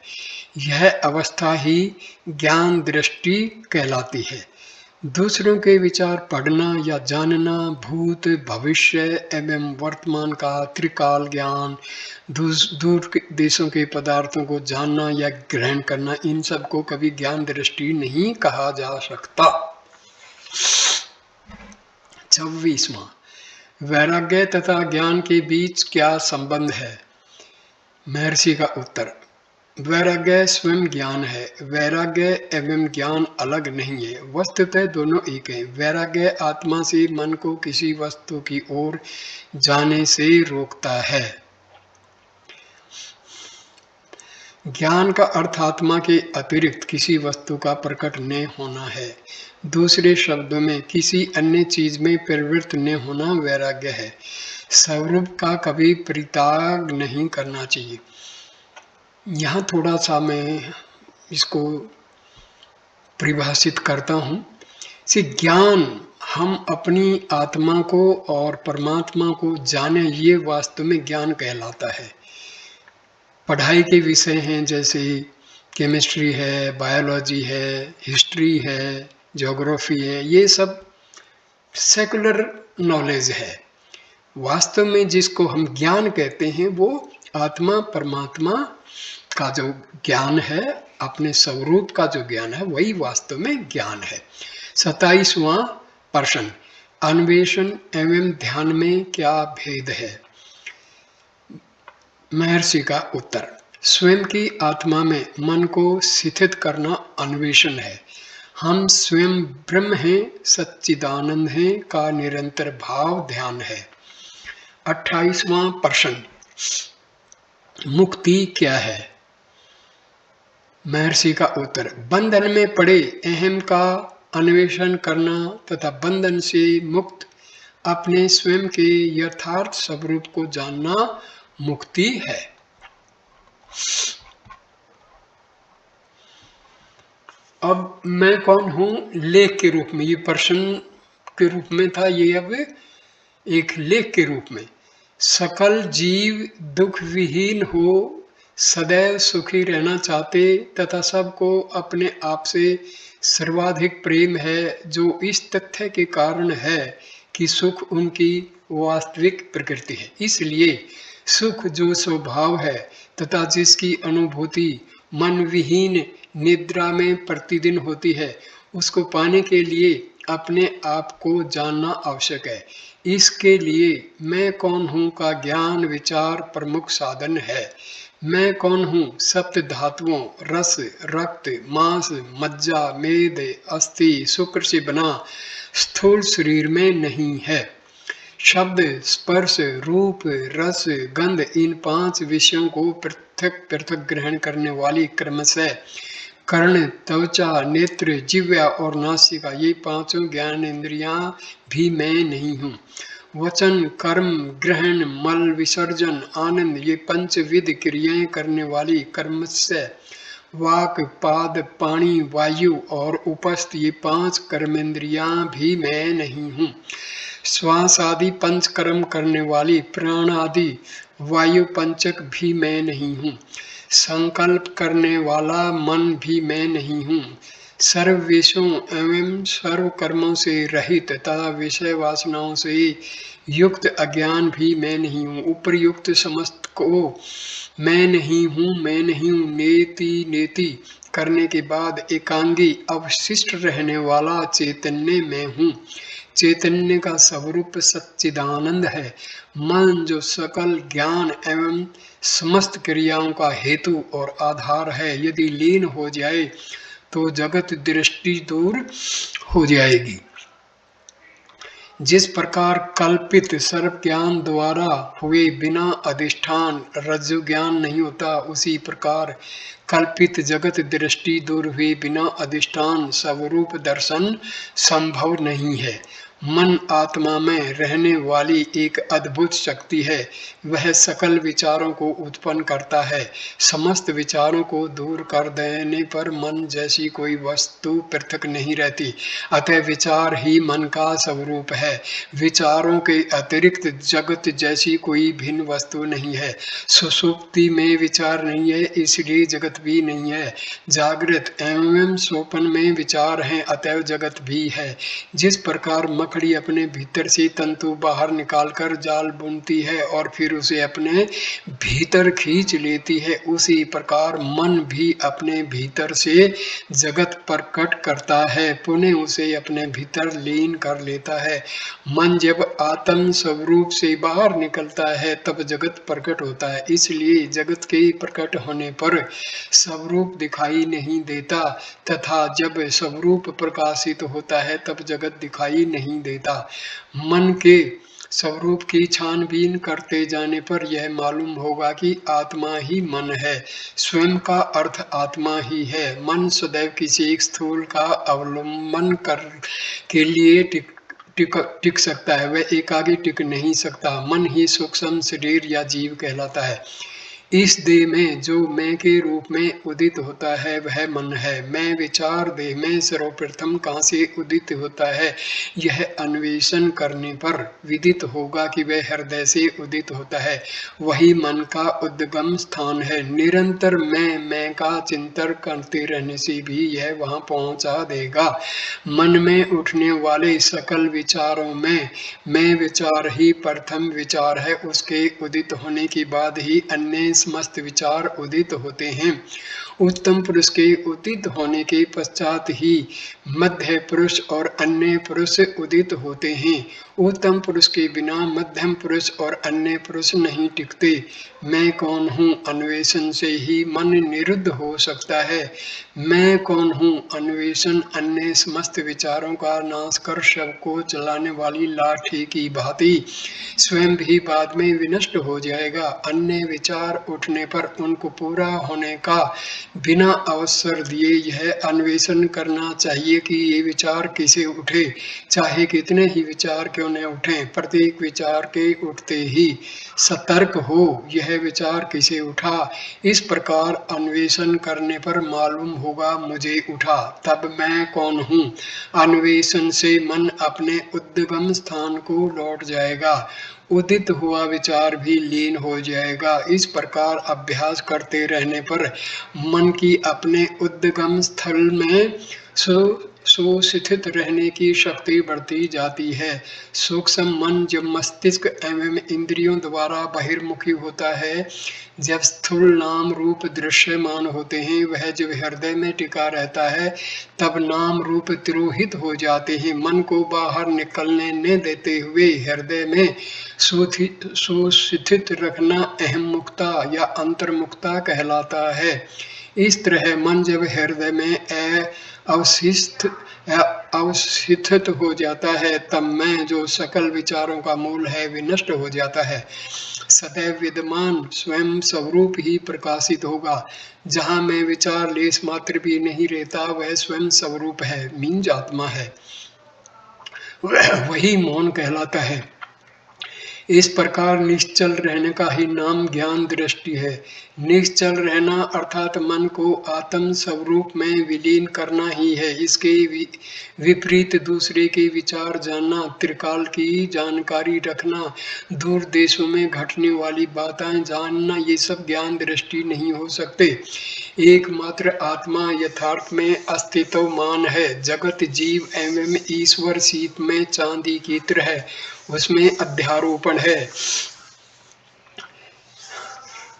यह अवस्था ही ज्ञान दृष्टि कहलाती है। दूसरों के विचार पढ़ना या जानना, भूत भविष्य एवं वर्तमान का त्रिकाल ज्ञान, दूर देशों के पदार्थों को जानना या ग्रहण करना, इन सब को कभी ज्ञान दृष्टि नहीं कहा जा सकता। 26वां, वैराग्य तथा ज्ञान के बीच क्या संबंध है? महर्षि का उत्तर, वैराग्य स्वयं ज्ञान है। वैराग्य एवं ज्ञान अलग नहीं है, वस्तुतः दोनों एक हैं। वैराग्य आत्मा से मन को किसी वस्तु की ओर जाने से रोकता है। ज्ञान का अर्थ आत्मा के अतिरिक्त किसी वस्तु का प्रकट न होना है। दूसरे शब्दों में किसी अन्य चीज में प्रवृत्त न होना वैराग्य है। स्वरूप का कभी परित्याग नहीं करना चाहिए। यहाँ थोड़ा सा मैं इसको परिभाषित करता हूँ। से ज्ञान, हम अपनी आत्मा को और परमात्मा को जाने, ये वास्तव में ज्ञान कहलाता है। पढ़ाई के विषय हैं जैसे केमिस्ट्री है, बायोलॉजी है, हिस्ट्री है, ज्योग्राफी है, ये सब सेकुलर नॉलेज है। वास्तव में जिसको हम ज्ञान कहते हैं वो आत्मा परमात्मा का जो ज्ञान है, अपने स्वरूप का जो ज्ञान है, वही वास्तव में ज्ञान है। 27वां प्रश्न, अन्वेषण एवं ध्यान में क्या भेद है? महर्षि का उत्तर, स्वयं की आत्मा में मन को स्थित करना अन्वेषण है। हम स्वयं ब्रह्म हैं, सच्चिदानंद हैं का निरंतर भाव ध्यान है। 28वां प्रश्न, मुक्ति क्या है? महर्षि का उत्तर, बंधन में पड़े अहम का अन्वेषण करना तथा बंधन से मुक्त अपने स्वयं के यथार्थ स्वरूप को जानना मुक्ति है। अब मैं कौन हूं लेख के रूप में, ये प्रश्न के रूप में था, ये अब एक लेख के रूप में। सकल जीव दुख विहीन हो सदैव सुखी रहना चाहते तथा सबको अपने आप से सर्वाधिक प्रेम है, जो इस तथ्य के कारण है कि सुख उनकी वास्तविक प्रकृति है। इसलिए सुख जो स्वभाव है तथा जिसकी अनुभूति मन विहीन निद्रा में प्रतिदिन होती है, उसको पाने के लिए अपने आप को जानना आवश्यक है। इसके लिए मैं कौन हूँ का ज्ञान विचार प्रमुख साधन है। मैं कौन हूँ सप्त धातुओं रस, रक्त, मांस, मज्जा, मेद, अस्थि, शुक्र से बना स्थूल शरीर में नहीं है। शब्द, स्पर्श, रूप, रस, गंध इन 5 विषयों को पृथक पृथक ग्रहण करने वाली क्रमशः कर्ण, त्वचा, नेत्र, जिह्वा और नासिका ये 5 ज्ञानेंद्रियां भी मैं नहीं हूँ। वचन, कर्म, ग्रहण, मल विसर्जन, आनंद ये 5 विध क्रियाएं करने वाली कर्मशः वाक, पाद, पाणी, वायु और उपस्थ ये 5 कर्मेंद्रियां भी मैं नहीं हूँ। श्वास आदि 5 कर्म करने वाली प्राण आदि वायु पंचक भी मैं नहीं हूँ। संकल्प करने वाला मन भी मैं नहीं हूँ। सर्व विषयों एवं सर्व कर्मों से रहित तथा विषय वासनाओं से युक्त अज्ञान भी मैं नहीं हूँ। उपरयुक्त समस्त को मैं नहीं हूँ, मैं नहीं हूँ नेति नेति करने के बाद एकांगी अवशिष्ट रहने वाला चैतन्य मैं हूँ। चैतन्य का स्वरूप सच्चिदानंद है। मन जो सकल ज्ञान एवं समस्त क्रियाओं का हेतु और आधार है, यदि लीन हो जाए तो जगत दृष्टि दूर हो जाएगी। जिस प्रकार कल्पित सर्व ज्ञान द्वारा हुए बिना अधिष्ठान रज्जु ज्ञान नहीं होता, उसी प्रकार कल्पित जगत दृष्टि दूर हुए बिना अधिष्ठान स्वरूप दर्शन संभव नहीं है। मन आत्मा में रहने वाली एक अद्भुत शक्ति है। वह सकल विचारों को उत्पन्न करता है। समस्त विचारों को दूर कर देने पर मन जैसी कोई वस्तु पृथक नहीं रहती। अतः विचार ही मन का स्वरूप है। विचारों के अतिरिक्त जगत जैसी कोई भिन्न वस्तु नहीं है। सुषुप्ति में विचार नहीं है, इसलिए जगत भी नहीं है। जागृत एवं स्वप्न में विचार है, अतएव जगत भी है। जिस प्रकार मकड़ी अपने भीतर से तंतु बाहर निकालकर जाल बुनती है और फिर उसे अपने भीतर खींच लेती है, उसी प्रकार मन भी अपने भीतर से जगत प्रकट करता है, पुनः उसे अपने भीतर लीन कर लेता है। मन जब आत्म स्वरूप से बाहर निकलता है तब जगत प्रकट होता है। इसलिए जगत के प्रकट होने पर स्वरूप दिखाई नहीं देता तथा जब स्वरूप प्रकाशित होता है तब जगत दिखाई नहीं देता। मन के स्वरूप की छानबीन करते जाने पर यह मालूम होगा कि आत्मा ही मन है। स्वयं का अर्थ आत्मा ही है। मन सदैव किसी एक स्थूल का अवलंबन कर के लिए टिक सकता है, वह एकाकी टिक नहीं सकता। मन ही सूक्ष्म शरीर या जीव कहलाता है। इस देह में जो मैं के रूप में उदित होता है वह मन है। मैं विचार देह में सर्वप्रथम कहाँ से उदित होता है, यह अन्वेषण करने पर विदित होगा कि वह हृदय से उदित होता है। वही मन का उद्गम स्थान है। निरंतर मैं का चिंतन करते रहने से भी यह वहाँ पहुँचा देगा। मन में उठने वाले सकल विचारों में मैं विचार ही प्रथम विचार है। उसके उदित होने के बाद ही अन्य समस्त विचार उदित होते हैं। उत्तम पुरुष के उदित होने के पश्चात ही मध्य पुरुष और अन्य पुरुष उदित होते हैं। उत्तम पुरुष के बिना मध्यम पुरुष और अन्य पुरुष नहीं टिकते। मैं कौन हूँ अन्वेषण से ही मन निरुद्ध हो सकता है। मैं कौन हूँ अन्वेषण अन्य समस्त विचारों का नाश कर शव को चलाने वाली लाठी की भांति स्वयं भी बाद में विनष्ट हो जाएगा। अन्य विचार उठने पर उनको पूरा होने का बिना अवसर दिए यह अन्वेषण करना चाहिए कि ये विचार किसे उठे, चाहे कितने ही विचार क्यों न उठें। प्रत्येक विचार के उठते ही सतर्क हो यह विचार किसे उठा। इस प्रकार अन्वेषण करने पर मालूम होगा मुझे उठा, तब मैं कौन हूँ। अन्वेषण से मन अपने उद्गम स्थान को लौट जाएगा। उदित हुआ विचार भी लीन हो जाएगा। इस प्रकार अभ्यास करते रहने पर मन की अपने उद्गम स्थल में सुस्थित रहने की शक्ति बढ़ती जाती है। सूक्ष्म मन जब मस्तिष्क एवं इंद्रियों द्वारा बहिर्मुखी होता है, जब स्थूल नाम रूप दृश्यमान होते हैं, वह जब हृदय में टिका रहता है तब नाम रूप तिरोहित हो जाते हैं। मन को बाहर निकलने न देते हुए हृदय में सुस्थित रखना अहम मुक्ता या अंतर्मुक्ता कहलाता है। इस तरह मन जब हृदय में अवसित हो जाता है, तब मैं जो सकल विचारों का मूल है विनष्ट हो जाता है। सदैव विद्यमान स्वयं स्वरूप ही प्रकाशित होगा। जहाँ मैं विचार लेस मात्र भी नहीं रहता, वह स्वयं स्वरूप है, मीन्स आत्मा है। वही मौन कहलाता है। इस प्रकार निश्चल रहने का ही नाम ज्ञान दृष्टि है। निश्चल रहना अर्थात मन को आत्म स्वरूप में विलीन करना ही है। इसके विपरीत दूसरे के विचार जानना, त्रिकाल की जानकारी रखना, दूर देशों में घटने वाली बातें जानना, ये सब ज्ञान दृष्टि नहीं हो सकते। एकमात्र आत्मा यथार्थ में अस्तित्वमान है। जगत जीव एवं ईश्वर शीत में चांदी की तरह उसमें अध्यारोपण है।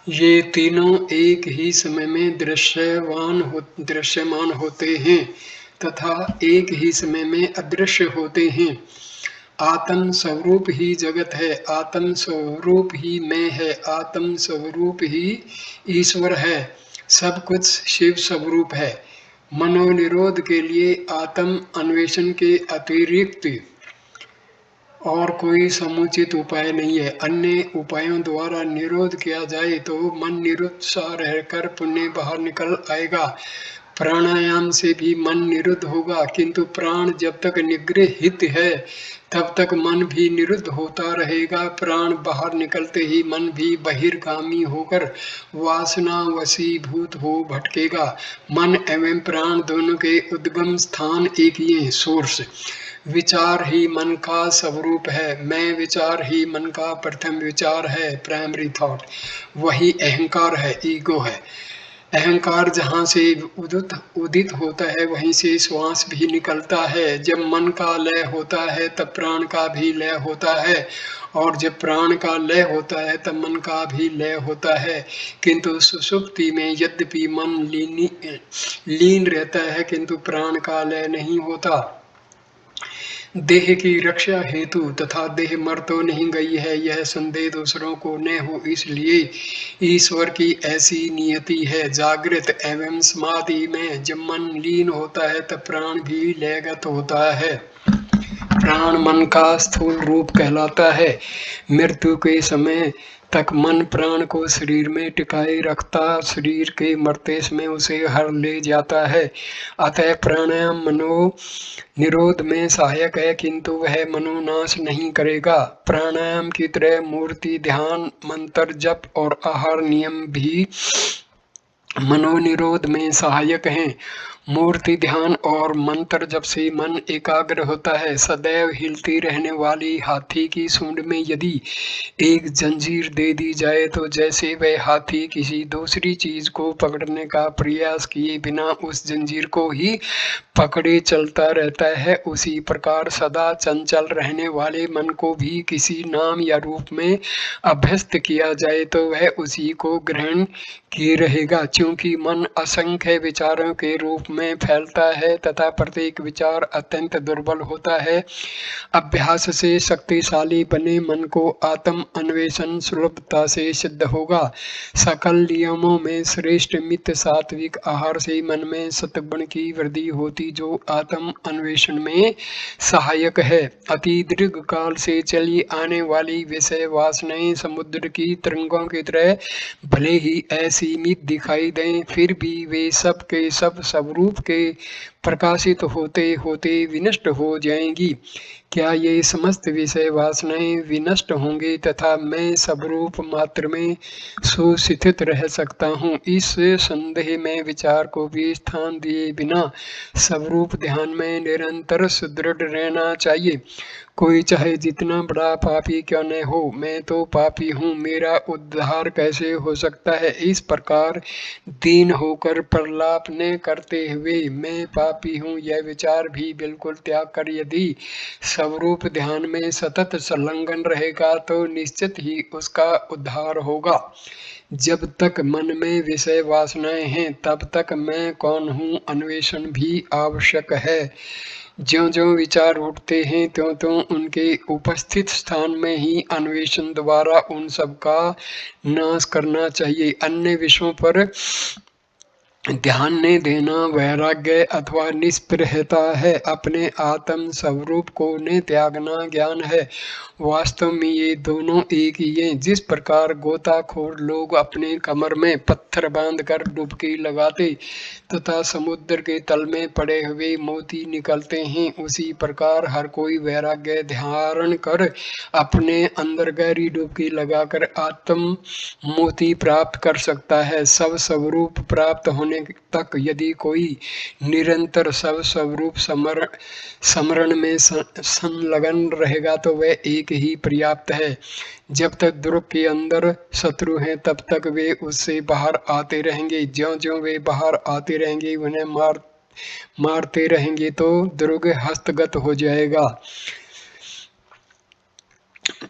ये तीनों एक ही समय में दृश्यमान होते हैं तथा एक ही समय में अदृश्य होते हैं। आत्म स्वरूप ही जगत है, आत्म स्वरूप ही मैं है, आत्म स्वरूप ही ईश्वर है, सब कुछ शिव स्वरूप है। मनोनिरोध के लिए आत्म अन्वेषण के अतिरिक्त और कोई समुचित उपाय नहीं है। अन्य उपायों द्वारा निरोध किया जाए तो मन निरुत्साह रहकर पुण्य बाहर निकल आएगा। प्राणायाम से भी मन निरुद्ध होगा, किंतु प्राण जब तक निगृहित है तब तक मन भी निरुद्ध होता रहेगा। प्राण बाहर निकलते ही मन भी बहिर्गामी होकर वासना वशीभूत हो भटकेगा। मन एवं प्राण दोनों के उद्गम स्थान एक ही है, सोर्स। विचार ही मन का स्वरूप है। मैं विचार ही मन का प्रथम विचार है, प्राइमरी थॉट। वही अहंकार है, ईगो है। अहंकार जहाँ से उदित होता है वहीं से श्वास भी निकलता है। जब मन का लय होता है तब प्राण का भी लय होता है, और जब प्राण का लय होता है तब मन का भी लय होता है। किंतु सुषुप्ति में यद्यपि मन लीन रहता है, किंतु प्राण का लय नहीं होता। देह की रक्षा हेतु तथा देह मर तो नहीं गई है, यह संदेह दूसरों को न हो, इसलिए ईश्वर की ऐसी नियति है। जागृत एवं समाधि में जब मन लीन होता है तब प्राण भी लयगत होता है। प्राण मन का स्थूल रूप कहलाता है। मृत्यु के समय तक मन प्राण को शरीर में टिकाए रखता, शरीर के मरते समय उसे हर ले जाता है। अतः प्राणायाम मनो निरोध में सहायक है, किंतु वह मनोनाश नहीं करेगा। प्राणायाम की तरह मूर्ति ध्यान, मंत्र जप और आहार नियम भी मनोनिरोध में सहायक हैं। मूर्ति ध्यान और मंत्र जप से मन एकाग्र होता है। सदैव हिलती रहने वाली हाथी की सूंड में यदि एक जंजीर दे दी जाए तो जैसे वह हाथी किसी दूसरी चीज को पकड़ने का प्रयास किए बिना उस जंजीर को ही पकड़े चलता रहता है, उसी प्रकार सदा चंचल रहने वाले मन को भी किसी नाम या रूप में अभ्यस्त किया जाए तो वह उसी को ग्रहण किए रहेगा। क्योंकि मन असंख्य विचारों के रूप में फैलता है तथा प्रत्येक विचार अत्यंत दुर्बल होता है। अभ्यास से शक्तिशाली बने मन को आत्म अन्वेषण सुलभता से सिद्ध होगा। सकल नियमों में श्रेष्ठ मित सात्विक आहार से मन में सत्गुण की वृद्धि होती, जो आत्म अन्वेषण में सहायक है। अति दीर्घ काल से चली आने वाली विषय वासनाएं समुद्र की तरंगों की तरह भले ही असीमित दिखाई दें, फिर भी वे सब के सब स्वरूप के प्रकाशित होते होते विनष्ट हो जाएंगी। क्या ये समस्त विषय वासनाएं विनष्ट होंगे तथा मैं स्वरूप मात्र में सुस्थित रह सकता हूँ? इस संदेह में विचार को भी स्थान दिए बिना स्वरूप ध्यान में निरंतर सुदृढ़ रहना चाहिए। कोई चाहे जितना बड़ा पापी क्यों न हो, मैं तो पापी हूँ, मेरा उद्धार कैसे हो सकता है? इस प्रकार दीन होकर प्रलाप न करते हुए मैं पापी हूँ यह विचार भी बिल्कुल त्याग कर यदि स्वरूप ध्यान में सतत संलग्न रहेगा तो निश्चित ही उसका उद्धार होगा। जब तक मन में विषय वासनाएं हैं तब तक मैं कौन हूँ अन्वेषण भी आवश्यक है। ज्यों ज्यों विचार उठते हैं त्यों त्यों उनके उपस्थित स्थान में ही अन्वेषण द्वारा उन सब का नाश करना चाहिए। अन्य विषयों पर ध्यान न देना वैराग्य अथवा निस्पृहता है, अपने आत्म स्वरूप को न त्यागना ज्ञान है। वास्तव में ये दोनों एक ही हैं। जिस प्रकार गोताखोर लोग अपने कमर में पत्थर बांधकर डुबकी लगाते तथा समुद्र के तल में पड़े हुए मोती निकलते हैं, उसी प्रकार हर कोई वैराग्य धारण कर अपने अंदर गहरी डुबकी लगाकर आत्म मोती प्राप्त कर सकता है। सब स्वरूप प्राप्त होने तक यदि कोई निरंतर सब स्वरूप स्मरण में संलग्न रहेगा तो वह एक ही पर्याप्त है। जब तक दुर्ग के अंदर शत्रु हैं तब तक वे उससे बाहर आते रहेंगे। ज्यों-ज्यों वे बाहर आते रहेंगे उन्हें मारते रहेंगे तो दुर्ग हस्तगत हो जाएगा।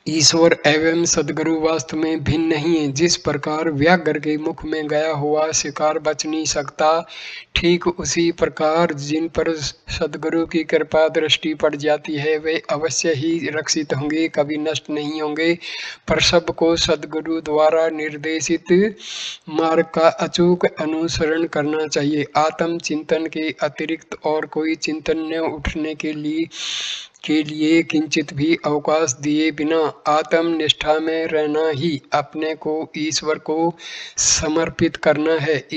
ईश्वर एवं सद्गुरु वास्तव में भिन्न नहीं है। जिस प्रकार व्याघ्र के मुख में गया हुआ शिकार बच नहीं सकता, ठीक उसी प्रकार जिन पर सद्गुरु की कृपा दृष्टि पड़ जाती है वे अवश्य ही रक्षित होंगे, कभी नष्ट नहीं होंगे। पर सबको सद्गुरु द्वारा निर्देशित मार्ग का अचूक अनुसरण करना चाहिए। आत्म चिंतन के अतिरिक्त और कोई चिंतन न उठने के लिए किंचित भी अवकाश दिए बिना आत्मनिष्ठा में रहना ही अपने को ईश्वर को समर्पित करना है।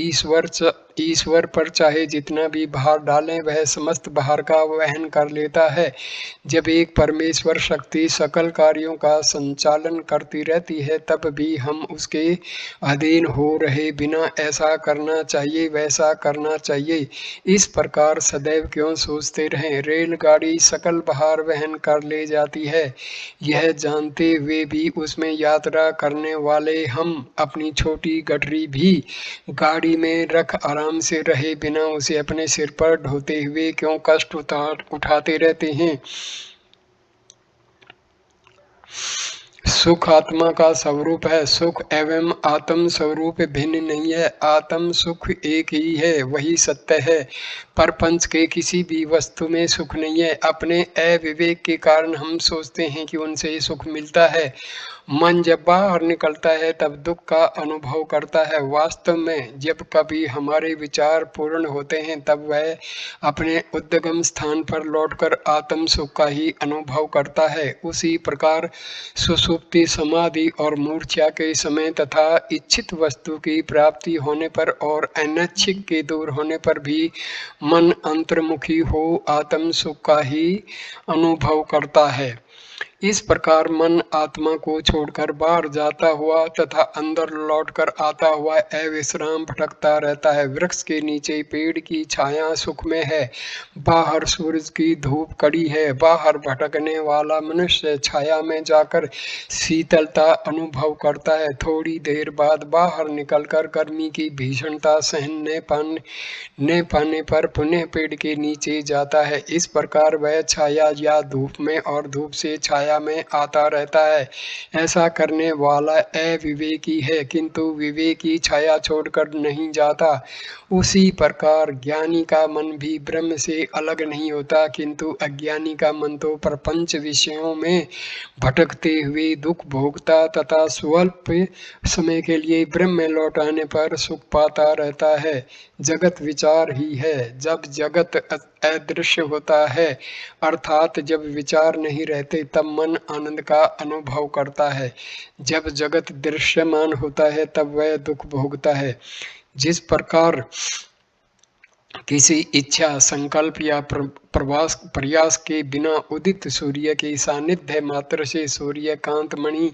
ईश्वर पर चाहे जितना भी भार डालें वह समस्त भार का वहन कर लेता है। जब एक परमेश्वर शक्ति सकल कार्यों का संचालन करती रहती है तब भी हम उसके अधीन हो रहे बिना ऐसा करना चाहिए वैसा करना चाहिए इस प्रकार सदैव क्यों सोचते रहें। रेलगाड़ी सकल भार वहन कर ले जाती है, यह जानते हुए भी उसमें यात्रा करने वाले हम अपनी छोटी गठरी भी गाड़ी में रख आराम से रहे बिना उसे अपने सिर पर ढोते हुए क्यों कष्ट उठाते रहते हैं। सुख आत्मा का स्वरूप है। सुख एवं आत्म स्वरूप भिन्न नहीं है। आत्म सुख एक ही है, वही सत्य है। प्रपंच के किसी भी वस्तु में सुख नहीं है। अपने अविवेक के कारण हम सोचते हैं कि उनसे सुख मिलता है। मन जब बाहर निकलता है तब दुख का अनुभव करता है। वास्तव में जब कभी हमारे विचार पूर्ण होते हैं तब वह अपने उद्गम स्थान पर लौटकर आत्म सुख का ही अनुभव करता है। उसी प्रकार सुषुप्ति, समाधि और मूर्छा के समय तथा इच्छित वस्तु की प्राप्ति होने पर और अनैच्छिक के दूर होने पर भी मन अंतर्मुखी हो आत्म सुख का ही अनुभव करता है। इस प्रकार मन आत्मा को छोड़कर बाहर जाता हुआ तथा अंदर लौटकर आता हुआ अविश्राम भटकता रहता है। वृक्ष के नीचे पेड़ की छाया सुख में है, बाहर सूरज की धूप कड़ी है। बाहर भटकने वाला मनुष्य छाया में जाकर शीतलता अनुभव करता है। थोड़ी देर बाद बाहर निकलकर गर्मी की भीषणता सहन न पाने पर पुनः पेड़ के नीचे जाता है। इस प्रकार वह छाया या धूप में और धूप से छाया में आता रहता है। ऐसा करने वाला अविवेकी है, किंतु विवेकी छाया छोड़कर नहीं जाता। उसी प्रकार ज्ञानी का मन भी ब्रह्म से अलग नहीं होता, किंतु अज्ञानी का मन तो प्रपंच विषयों में भटकते हुए दुख भोगता तथा स्वल्प समय के लिए ब्रह्म में लौट आने पर सुख पाता रहता है। जगत विचार ही है। जब जगत अदृश्य होता है अर्थात जब विचार नहीं रहते तब मन आनंद का अनुभव करता है। जब जगत दृश्यमान होता है तब वह दुख भोगता है। जिस प्रकार किसी इच्छा, संकल्प या प्रयास के बिना उदित सूर्य के सानिध्य मात्र से सूर्यकांत मणि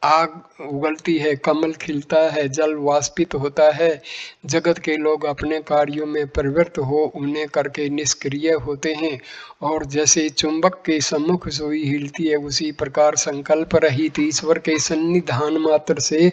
आग उगलती है, कमल खिलता है, जल वाष्पित होता है। जगत के लोग अपने कार्यों में प्रवृत्त हो उन्हें करके निष्क्रिय होते हैं और जैसे चुंबक के सम्मुख सुई हिलती है उसी प्रकार संकल्प रहित ईश्वर के सन्निधान मात्र से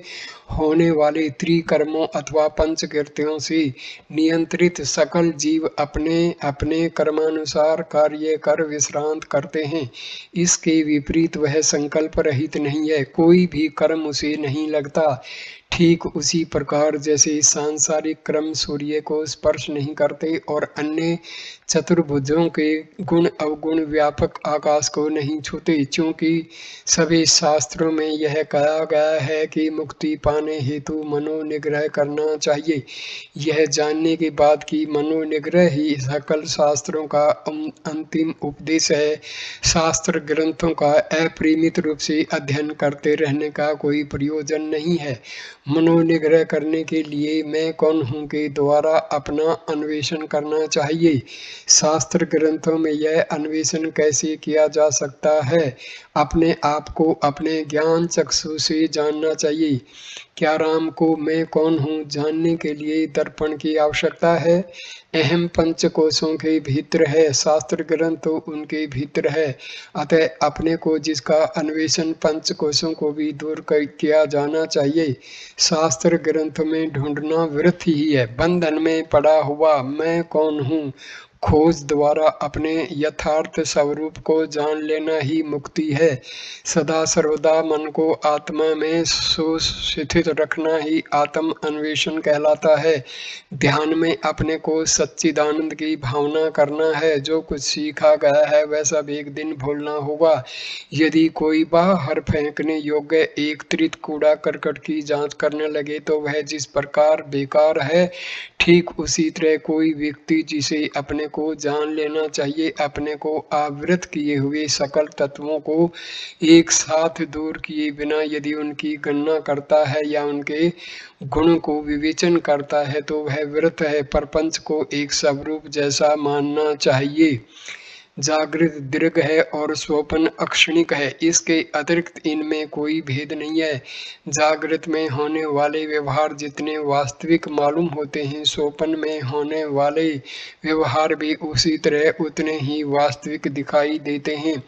होने वाले त्रिकर्मों अथवा पंचकृत्यों से नियंत्रित सकल जीव अपने अपने कर्मानुसार कार्य कर विश्रांत करते हैं। इसके विपरीत वह संकल्प रहित नहीं है, कोई भी कर्म उसे नहीं लगता। ठीक उसी प्रकार जैसे सांसारिक क्रम सूर्य को स्पर्श नहीं करते और अन्य चतुर्भुजों के गुण अवगुण व्यापक आकाश को नहीं छूते, क्योंकि सभी शास्त्रों में यह कहा गया है कि मुक्ति पाने हेतु मनोनिग्रह करना चाहिए। यह जानने के बाद कि मनोनिग्रह ही सकल शास्त्रों का अंतिम उपदेश है, शास्त्र ग्रंथों का अपरिमित रूप से अध्ययन करते रहने का कोई प्रयोजन नहीं है। मनोनिग्रह करने के लिए मैं कौन हूँ के द्वारा अपना अन्वेषण करना चाहिए। शास्त्र ग्रंथों में यह अन्वेषण कैसे किया जा सकता है? अपने आप को अपने ज्ञान चक्षु से जानना चाहिए। क्या राम को मैं कौन हूँ जानने के लिए दर्पण की आवश्यकता है? अहम पंचकोशों के भीतर है, शास्त्र ग्रंथ तो उनके भीतर है। अतः अपने को जिसका अन्वेषण पंचकोशों को भी दूर किया जाना चाहिए, शास्त्र ग्रंथ में ढूंढना व्यर्थ ही है। बंधन में पड़ा हुआ मैं कौन हूँ खोज द्वारा अपने यथार्थ स्वरूप को जान लेना ही मुक्ति है। सदा सर्वदा मन को आत्मा में सुस्थित रखना ही आत्म अन्वेषण कहलाता है। ध्यान में अपने को सच्चिदानंद की भावना करना है। जो कुछ सीखा गया है वह सब एक दिन भूलना होगा। यदि कोई बाहर फेंकने योग्य एकत्रित कूड़ा करकट की जांच करने लगे तो वह जिस प्रकार बेकार है, ठीक उसी तरह कोई व्यक्ति जिसे अपने को जान लेना चाहिए, अपने को आवृत किए हुए सकल तत्वों को एक साथ दूर किए बिना यदि उनकी गणना करता है या उनके गुण को विवेचन करता है तो वह व्यर्थ है। प्रपंच को एक स्वरूप जैसा मानना चाहिए। जागृत दीर्घ है और स्वप्न अक्षणिक है, इसके अतिरिक्त इनमें कोई भेद नहीं है। जागृत में होने वाले व्यवहार जितने वास्तविक मालूम होते हैं, स्वप्न में होने वाले व्यवहार भी उसी तरह उतने ही वास्तविक दिखाई देते हैं।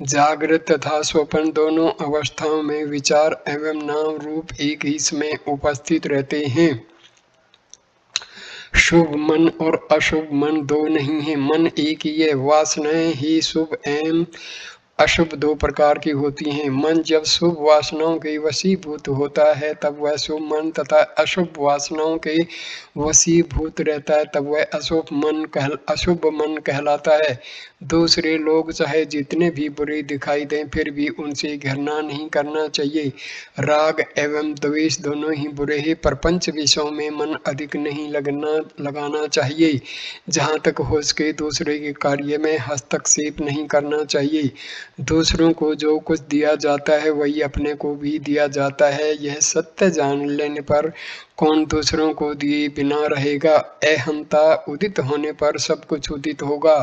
जागृत तथा स्वप्न दोनों अवस्थाओं में विचार एवं नाम रूप एक ही समय उपस्थित रहते हैं। शुभ मन और अशुभ मन दो नहीं है, मन एक ही है। वासनाएं ही शुभ एवं अशुभ दो प्रकार की होती हैं। मन जब शुभ वासनाओं के वशीभूत होता है तब वह शुभ मन, तथा अशुभ वासनाओं के वशीभूत रहता है तब वह अशुभ मन कहलाता है। दूसरे लोग चाहे जितने भी बुरे दिखाई दें फिर भी उनसे घृणा नहीं करना चाहिए। राग एवं द्वेष दोनों ही बुरे हैं। प्रपंच विषयों में मन अधिक नहीं लगाना चाहिए। जहाँ तक हो सके दूसरे के कार्य में हस्तक्षेप नहीं करना चाहिए। दूसरों को जो कुछ दिया जाता है वही अपने को भी दिया जाता है। यह सत्य जान लेने पर कौन दूसरों को दिए बिना रहेगा। अहंता उदित होने पर सब कुछ उदित होगा,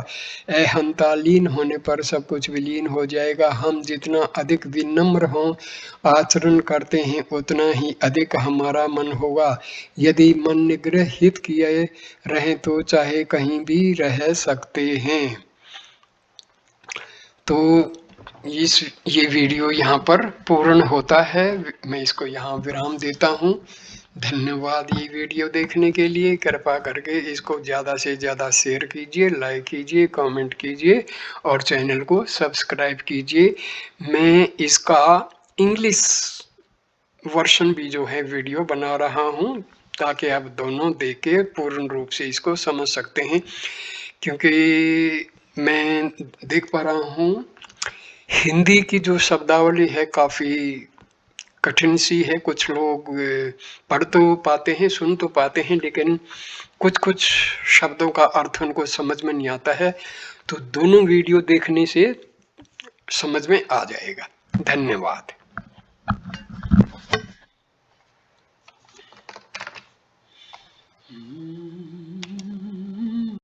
अहंता लीन होने पर सब कुछ विलीन हो जाएगा। हम जितना अधिक विनम्र हों आचरण करते हैं उतना ही अधिक हमारा मन होगा। यदि मन निग्रहित किए रहें तो चाहे कहीं भी रह सकते हैं। तो ये वीडियो यहाँ पर पूर्ण होता है। मैं इसको यहाँ विराम देता हूँ। धन्यवाद ये वीडियो देखने के लिए। कृपा करके इसको ज़्यादा से ज़्यादा शेयर कीजिए, लाइक कीजिए, कमेंट कीजिए और चैनल को सब्सक्राइब कीजिए। मैं इसका इंग्लिश वर्जन भी जो है वीडियो बना रहा हूँ ताकि आप दोनों देख के पूर्ण रूप से इसको समझ सकते हैं, क्योंकि मैं देख पा रहा हूँ हिंदी की जो शब्दावली है काफ़ी कठिन सी है। कुछ लोग पढ़ तो पाते हैं, सुन तो पाते हैं, लेकिन कुछ कुछ शब्दों का अर्थ उनको समझ में नहीं आता है। तो दोनों वीडियो देखने से समझ में आ जाएगा। धन्यवाद।